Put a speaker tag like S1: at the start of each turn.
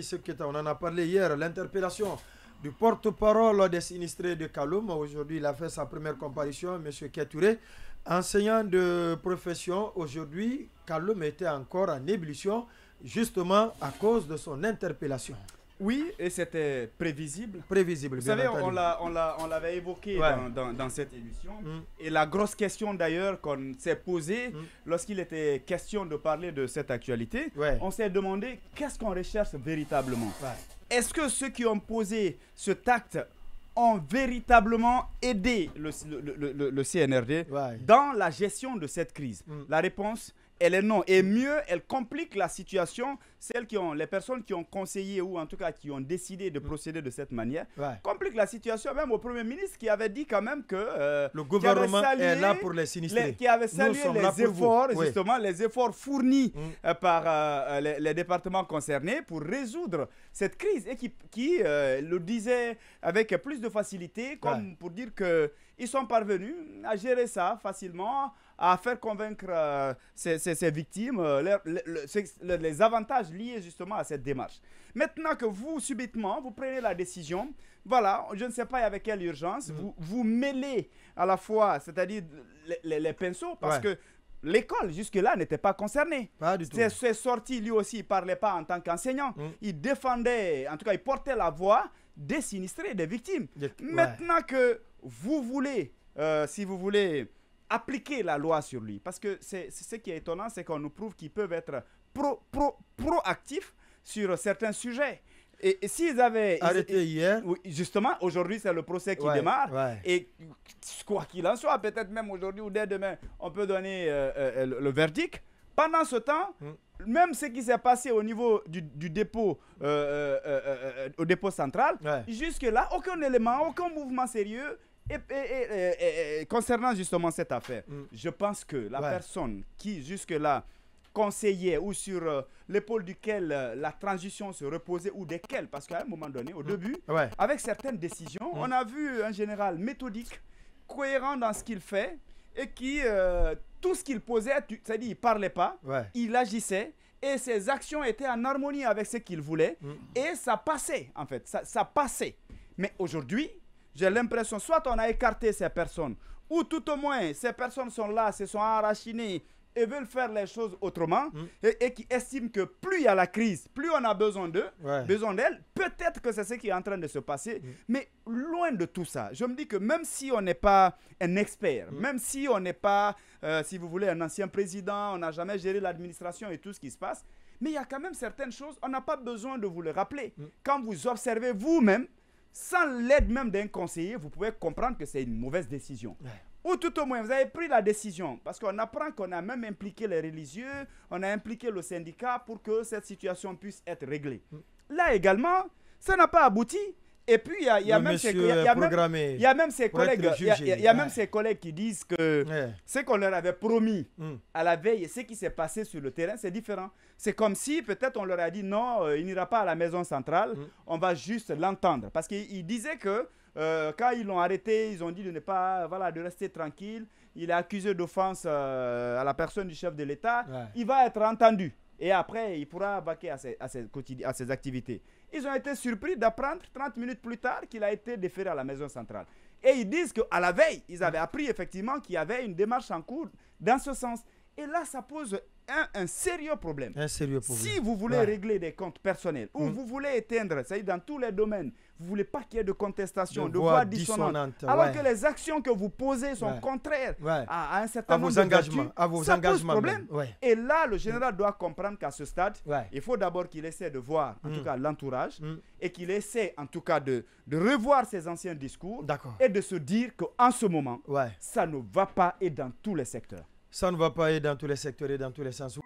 S1: Ali Seketa, on en a parlé hier, l'interpellation du porte-parole des sinistrés de Kaloum. Aujourd'hui, il a fait sa première comparution, M. Ketouré, enseignant de profession. Aujourd'hui, Kaloum était encore en ébullition, justement à cause de son interpellation.
S2: Oui, et c'était prévisible.
S1: Prévisible,
S2: vous savez, on l'avait évoqué dans cette émission. Et la grosse question d'ailleurs qu'on s'est posée lorsqu'il était question de parler de cette actualité, on s'est demandé qu'est-ce qu'on recherche véritablement. Est-ce que ceux qui ont posé ce acte ont véritablement aidé le CNRD dans la gestion de cette crise? La réponse, elle est non. Et mieux, elle complique la situation. Les personnes qui ont conseillé ou en tout cas qui ont décidé de procéder de cette manière, compliquent la situation. Même au Premier ministre qui avait dit quand même que
S1: le gouvernement est là pour les sinistrés.
S2: Qui avait salué les efforts, justement, les efforts fournis par les départements concernés pour résoudre cette crise et qui le disait avec plus de facilité, comme pour dire qu'ils sont parvenus à gérer ça facilement, à faire convaincre ces victimes, les avantages liés justement à cette démarche. Maintenant que vous, subitement, vous prenez la décision, voilà, je ne sais pas avec quelle urgence, vous mêlez à la fois, c'est-à-dire les pinceaux, parce que l'école, jusque-là, n'était pas concernée.
S1: Pas du tout.
S2: C'est sorti, lui aussi, il ne parlait pas en tant qu'enseignant. Il défendait, en tout cas, il portait la voix des sinistrés, des victimes. Maintenant que vous voulez, si vous voulez, appliquer la loi sur lui, parce que ce qui est étonnant, c'est qu'on nous prouve qu'ils peuvent être proactifs sur certains sujets. Et s'ils avaient
S1: arrêté hier,
S2: justement, aujourd'hui c'est le procès qui démarre, et quoi qu'il en soit, peut-être même aujourd'hui ou dès demain, on peut donner le verdict. Pendant ce temps, même ce qui s'est passé au niveau du dépôt, au dépôt central, jusque-là, aucun élément, aucun mouvement sérieux. Et concernant justement cette affaire, je pense que la personne qui jusque-là conseillait ou sur l'épaule duquel la transition se reposait ou desquelles, parce qu'à un moment donné, au début, avec certaines décisions, on a vu un général méthodique, cohérent dans ce qu'il fait et qui, tout ce qu'il posait, c'est-à-dire il ne parlait pas, il agissait et ses actions étaient en harmonie avec ce qu'il voulait et ça passait en fait, ça passait. Mais aujourd'hui, j'ai l'impression, soit on a écarté ces personnes, ou tout au moins, ces personnes sont là, se sont enracinées et veulent faire les choses autrement, et qui estiment que plus il y a la crise, plus on a besoin d'eux, besoin d'elles. Peut-être que c'est ce qui est en train de se passer, mais loin de tout ça. Je me dis que même si on n'est pas un expert, même si on n'est pas, si vous voulez, un ancien président, on n'a jamais géré l'administration et tout ce qui se passe, mais il y a quand même certaines choses, on n'a pas besoin de vous le rappeler. Quand vous observez vous-même, sans l'aide même d'un conseiller, vous pouvez comprendre que c'est une mauvaise décision. Ou tout au moins, vous avez pris la décision, parce qu'on apprend qu'on a même impliqué les religieux, on a impliqué le syndicat pour que cette situation puisse être réglée. Là également, ça n'a pas abouti. Et puis, il y a même ses collègues qui disent que ce qu'on leur avait promis à la veille et ce qui s'est passé sur le terrain, c'est différent. C'est comme si peut-être on leur a dit non, il n'ira pas à la maison centrale, on va juste l'entendre. Parce qu'ils disaient que quand ils l'ont arrêté, ils ont dit de ne pas, de rester tranquille. Il est accusé d'offense à la personne du chef de l'État. Il va être entendu. Et après, il pourra vaquer à ses activités. Ils ont été surpris d'apprendre 30 minutes plus tard qu'il a été déféré à la maison centrale. Et ils disent qu'à la veille, ils avaient appris effectivement qu'il y avait une démarche en cours dans ce sens. Et là, ça pose un sérieux problème. Si vous voulez régler des comptes personnels ou vous voulez éteindre, c'est-à-dire dans tous les domaines, vous ne voulez pas qu'il y ait de contestation, de voix dissonantes, alors que les actions que vous posez sont contraires à un certain nombre d'engagements, ça pose problème. Et là, le général doit comprendre qu'à ce stade, il faut d'abord qu'il essaie de voir, en tout cas, l'entourage et qu'il essaie, en tout cas, de revoir ses anciens discours et de se dire qu'en ce moment, ça ne va pas et dans tous les secteurs.
S1: Ça ne va pas et dans tous les secteurs et dans tous les sens.